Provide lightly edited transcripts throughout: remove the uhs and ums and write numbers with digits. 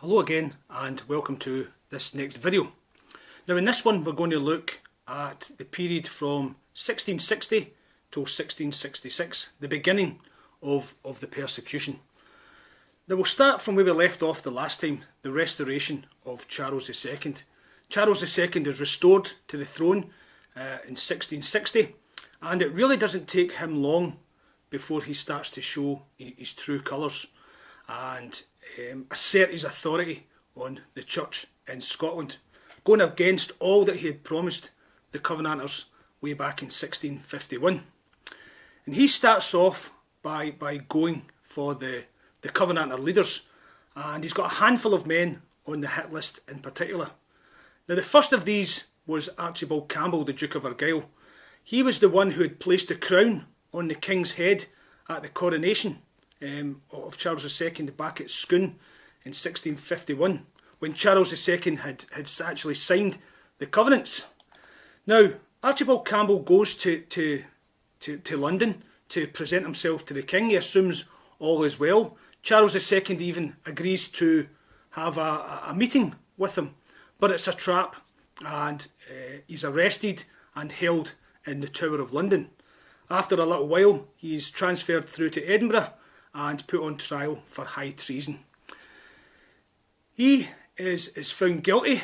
Hello again and welcome to this next video. Now in this one we're going to look at the period from 1660 till 1666, the beginning of the persecution. Now we'll start from where we left off the last time, the restoration of Charles II. Charles II is restored to the throne in 1660, and it really doesn't take him long before he starts to show his true colours and assert his authority on the church in Scotland, going against all that he had promised the Covenanters way back in 1651. And he starts off by going for the Covenanter leaders, and he's got a handful of men on the hit list in particular. Now the first of these was Archibald Campbell, the Duke of Argyll. He was the one who had placed the crown on the king's head at the coronation of Charles II back at Scone in 1651, when Charles II had actually signed the covenants. Now, Archibald Campbell goes to London to present himself to the king. He assumes all is well. Charles II even agrees to have a meeting with him, but it's a trap, and he's arrested and held in the Tower of London. After a little while, he's transferred through to Edinburgh and put on trial for high treason. He is found guilty,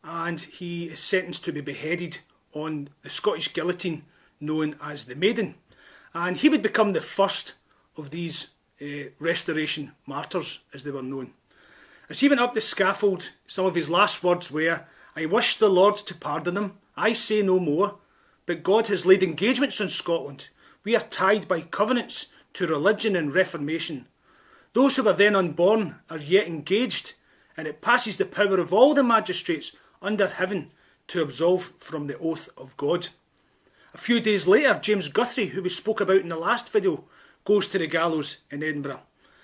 and he is sentenced to be beheaded on the Scottish guillotine known as the Maiden. And he would become the first of these Restoration martyrs, as they were known. As he went up the scaffold, some of his last words were, "I wish the Lord to pardon him, I say no more, but God has laid engagements on Scotland. We are tied by covenants to religion and Reformation. Those who were then unborn are yet engaged, and it passes the power of all the magistrates under heaven to absolve from the oath of God." A few days later, James Guthrie, who we spoke about in the last video, goes to the gallows in Edinburgh,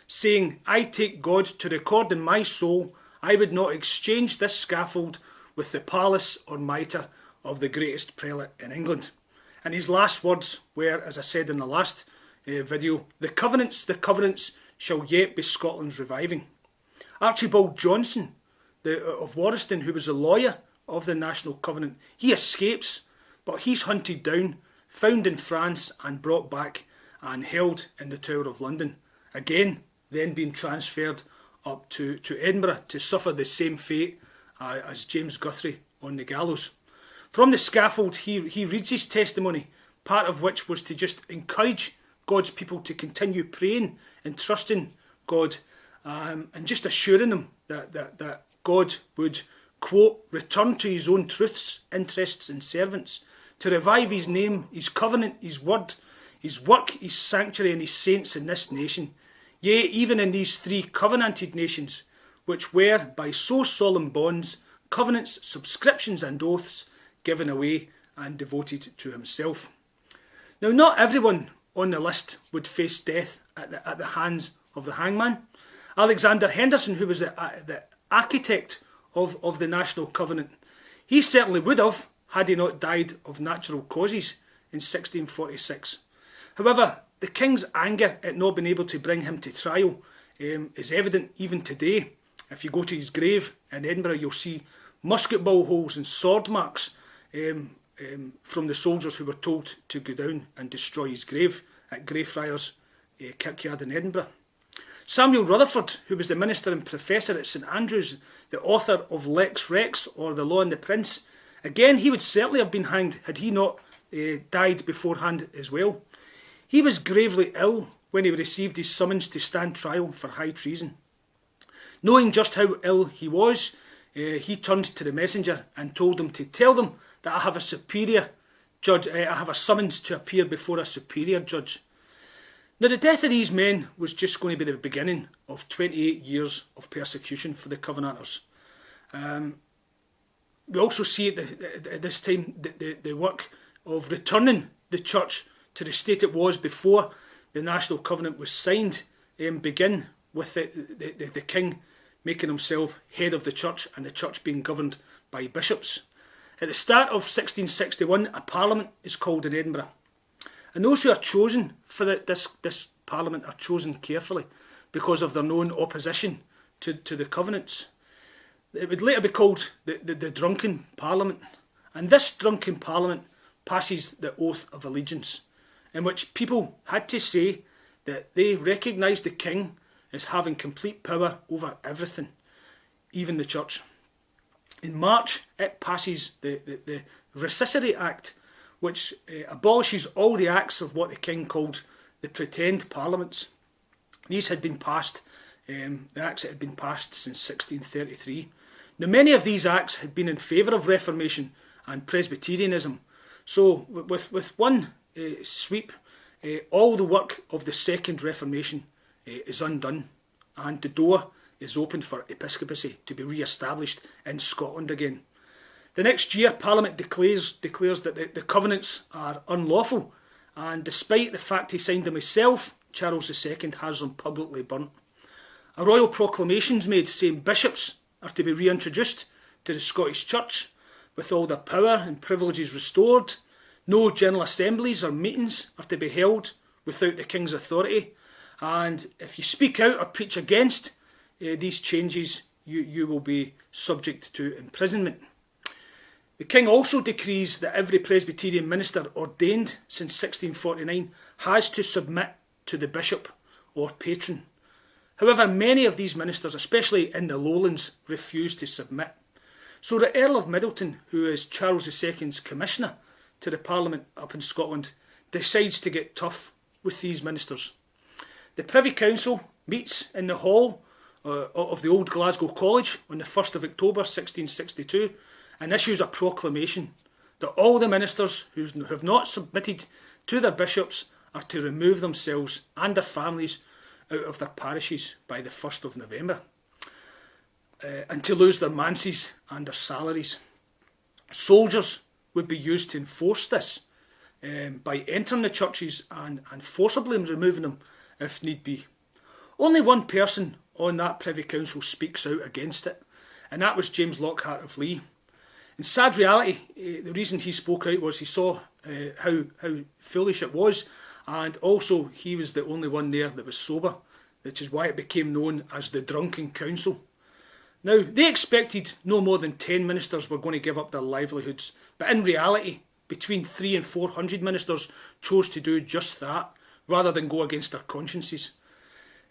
saying, "I take God to record in my soul, I would not exchange this scaffold with the palace or mitre of the greatest prelate in England." And his last words were, as I said in the last video, the covenants shall yet be Scotland's reviving." Archibald Johnson of Warriston, who was a lawyer of the National Covenant, he escapes, but he's hunted down, found in France and brought back and held in the Tower of London, again then being transferred up to Edinburgh to suffer the same fate as James Guthrie on the gallows. From the scaffold he reads his testimony, part of which was to just encourage God's people to continue praying and trusting God, and just assuring them that God would, quote, return to his own truths, interests and servants, to revive his name, his covenant, his word, his work, his sanctuary and his saints in this nation, yea, even in these three covenanted nations, which were by so solemn bonds, covenants, subscriptions and oaths, given away and devoted to himself. Now, not everyone on the list would face death at the hands of the hangman. Alexander Henderson, who was the architect of the National Covenant, he certainly would have, had he not died of natural causes in 1646. However, the king's anger at not being able to bring him to trial is evident even today. If you go to his grave in Edinburgh, you'll see musket ball holes and sword marks from the soldiers who were told to go down and destroy his grave at Greyfriars Kirkyard in Edinburgh. Samuel Rutherford, who was the minister and professor at St Andrews, the author of Lex Rex, or The Law and the Prince, again he would certainly have been hanged had he not died beforehand as well. He was gravely ill when he received his summons to stand trial for high treason. Knowing just how ill he was, he turned to the messenger and told him to tell them that I have a superior judge, I have a summons to appear before a superior judge. Now the death of these men was just going to be the beginning of 28 years of persecution for the Covenanters. We also see at this time the work of returning the church to the state it was before the National Covenant was signed begin with the king making himself head of the church and the church being governed by bishops. At the start of 1661, a parliament is called in Edinburgh. And those who are chosen for this parliament are chosen carefully because of their known opposition to the covenants. It would later be called the Drunken Parliament. And this Drunken Parliament passes the Oath of Allegiance, in which people had to say that they recognised the king as having complete power over everything, even the church. In March, it passes the Reformation Act, which abolishes all the acts of what the king called the pretend parliaments. These had been passed, the acts that had been passed since 1633. Now, many of these acts had been in favour of Reformation and Presbyterianism. So, with one sweep, all the work of the Second Reformation is undone, and the door is opened for episcopacy to be re-established in Scotland again. The next year, Parliament declares that the covenants are unlawful, and despite the fact he signed them himself, Charles II has them publicly burnt. A royal proclamation is made saying bishops are to be reintroduced to the Scottish Church, with all their power and privileges restored. No general assemblies or meetings are to be held without the king's authority, and if you speak out or preach against these changes, you will be subject to imprisonment. The king also decrees that every Presbyterian minister ordained since 1649 has to submit to the bishop or patron. However, many of these ministers, especially in the lowlands, refuse to submit. So the Earl of Middleton, who is Charles II's commissioner to the Parliament up in Scotland, decides to get tough with these ministers. The Privy Council meets in the hall of the old Glasgow College on the 1st of October 1662 and issues a proclamation that all the ministers who have not submitted to their bishops are to remove themselves and their families out of their parishes by the 1st of November and to lose their manses and their salaries. Soldiers would be used to enforce this by entering the churches and forcibly removing them if need be. Only one person on that Privy Council speaks out against it, and that was James Lockhart of Lee. In sad reality, the reason he spoke out was he saw how foolish it was, and also he was the only one there that was sober, which is why it became known as the Drunken Council. Now, they expected no more than 10 ministers were going to give up their livelihoods, but in reality, between 300 and 400 ministers chose to do just that, rather than go against their consciences.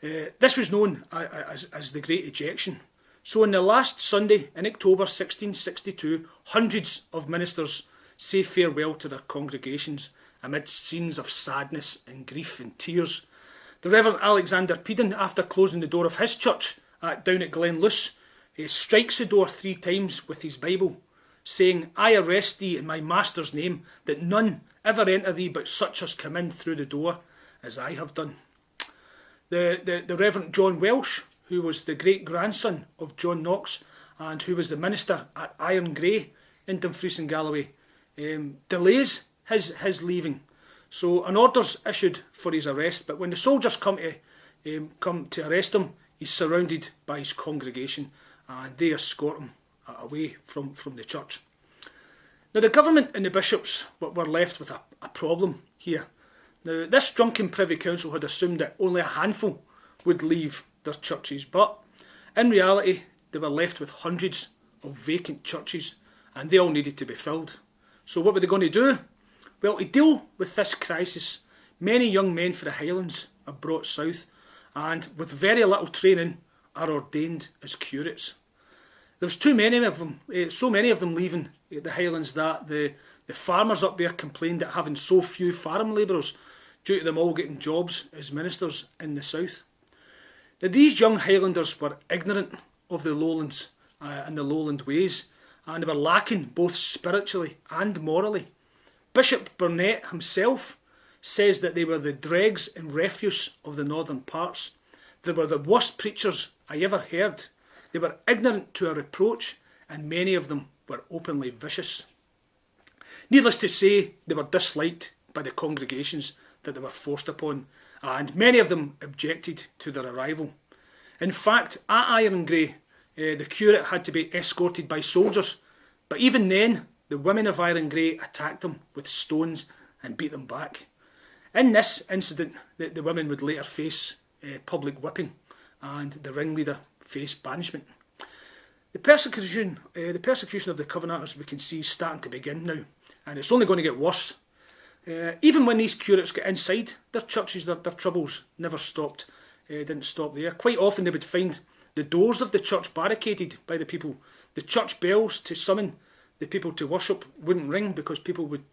This was known as the Great Ejection. So on the last Sunday in October 1662, hundreds of ministers say farewell to their congregations amidst scenes of sadness and grief and tears. The Reverend Alexander Peden, after closing the door of his church down at Glenluce, strikes the door 3 times with his Bible, saying, "I arrest thee in my Master's name, that none ever enter thee but such as come in through the door as I have done." The Reverend John Welsh, who was the great-grandson of John Knox and who was the minister at Iron Grey in Dumfries and Galloway, delays his leaving. So an order's issued for his arrest, but when the soldiers come to arrest him, he's surrounded by his congregation and they escort him away from the church. Now, the government and the bishops were left with a problem here. Now, this drunken Privy Council had assumed that only a handful would leave their churches, but in reality they were left with hundreds of vacant churches and they all needed to be filled. So what were they going to do? Well, to deal with this crisis, many young men for the Highlands are brought south and with very little training are ordained as curates. There was too many of them, so many of them leaving the Highlands that the farmers up there complained at having so few farm labourers due to them all getting jobs as ministers in the south. Now, these young Highlanders were ignorant of the lowlands and the lowland ways, and they were lacking both spiritually and morally. Bishop Burnet himself says that they were the dregs and refuse of the northern parts. They were the worst preachers I ever heard. They were ignorant to a reproach, and many of them were openly vicious. Needless to say, they were disliked by the congregations that they were forced upon, and many of them objected to their arrival. In fact, at Iron Grey, the curate had to be escorted by soldiers, but even then, the women of Iron Grey attacked them with stones and beat them back. In this incident, the women would later face public whipping, and the ringleader faced banishment. The persecution of the Covenanters, we can see, is starting to begin now, and it's only going to get worse. Even when these curates get inside their churches, their troubles never stopped. Didn't stop there. Quite often they would find the doors of the church barricaded by the people. The church bells to summon the people to worship wouldn't ring because people would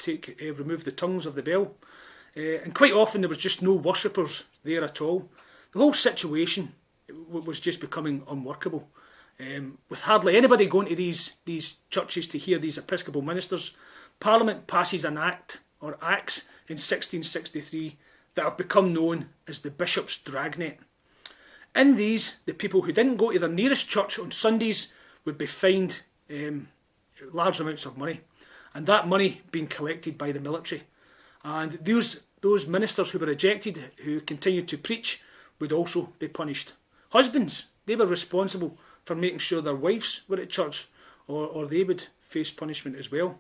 remove the tongues of the bell. And quite often there was just no worshippers there at all. The whole situation was just becoming unworkable. With hardly anybody going to these churches to hear these Episcopal ministers, Parliament passes an act, or acts, in 1663 that have become known as the Bishop's Dragnet. In these, the people who didn't go to their nearest church on Sundays would be fined large amounts of money, and that money being collected by the military. And those ministers who were ejected, who continued to preach, would also be punished. Husbands, they were responsible for making sure their wives were at church, or they would face punishment as well.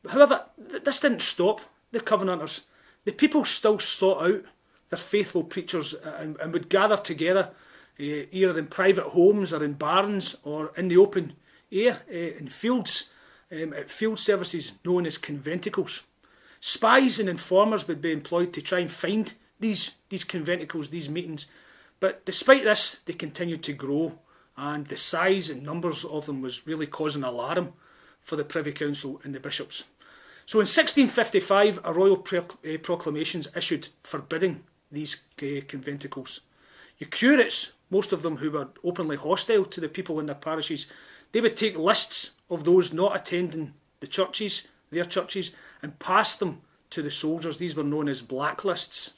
However, this didn't stop the Covenanters. The people still sought out their faithful preachers and would gather together, either in private homes or in barns or in the open air, in fields, at field services known as conventicles. Spies and informers would be employed to try and find these conventicles, these meetings. But despite this, they continued to grow, and the size and numbers of them was really causing alarm for the Privy Council and the bishops. So in 1655, a royal proclamation is issued forbidding these conventicles. Your curates, most of them who were openly hostile to the people in their parishes, they would take lists of those not attending the churches, their churches, and pass them to the soldiers. These were known as blacklists.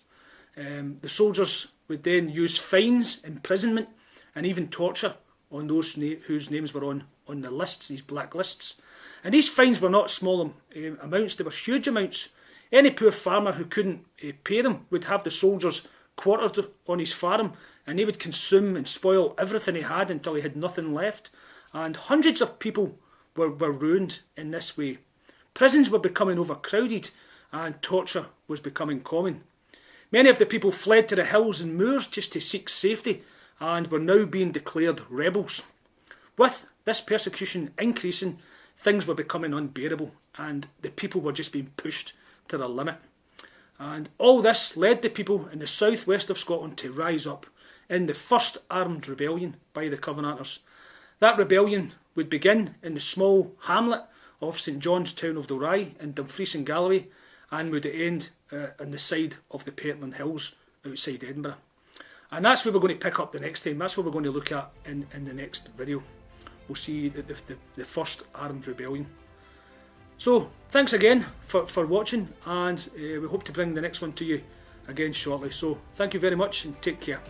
The soldiers would then use fines, imprisonment, and even torture on those whose names were on the lists, these blacklists. And these fines were not small amounts, they were huge amounts. Any poor farmer who couldn't pay them would have the soldiers quartered on his farm, and they would consume and spoil everything he had until he had nothing left. And hundreds of people were ruined in this way. Prisons were becoming overcrowded, and torture was becoming common. Many of the people fled to the hills and moors just to seek safety, and were now being declared rebels. With this persecution increasing, things were becoming unbearable, and the people were just being pushed to their limit. And all this led the people in the southwest of Scotland to rise up in the first armed rebellion by the Covenanters. That rebellion would begin in the small hamlet of St John's Town of Dalry in Dumfries and Galloway, and would end on the side of the Pentland Hills outside Edinburgh. And that's where we're going to pick up the next time. That's what we're going to look at in the next video. We'll see the first armed rebellion. So thanks again for watching, and we hope to bring the next one to you again shortly. So thank you very much and take care.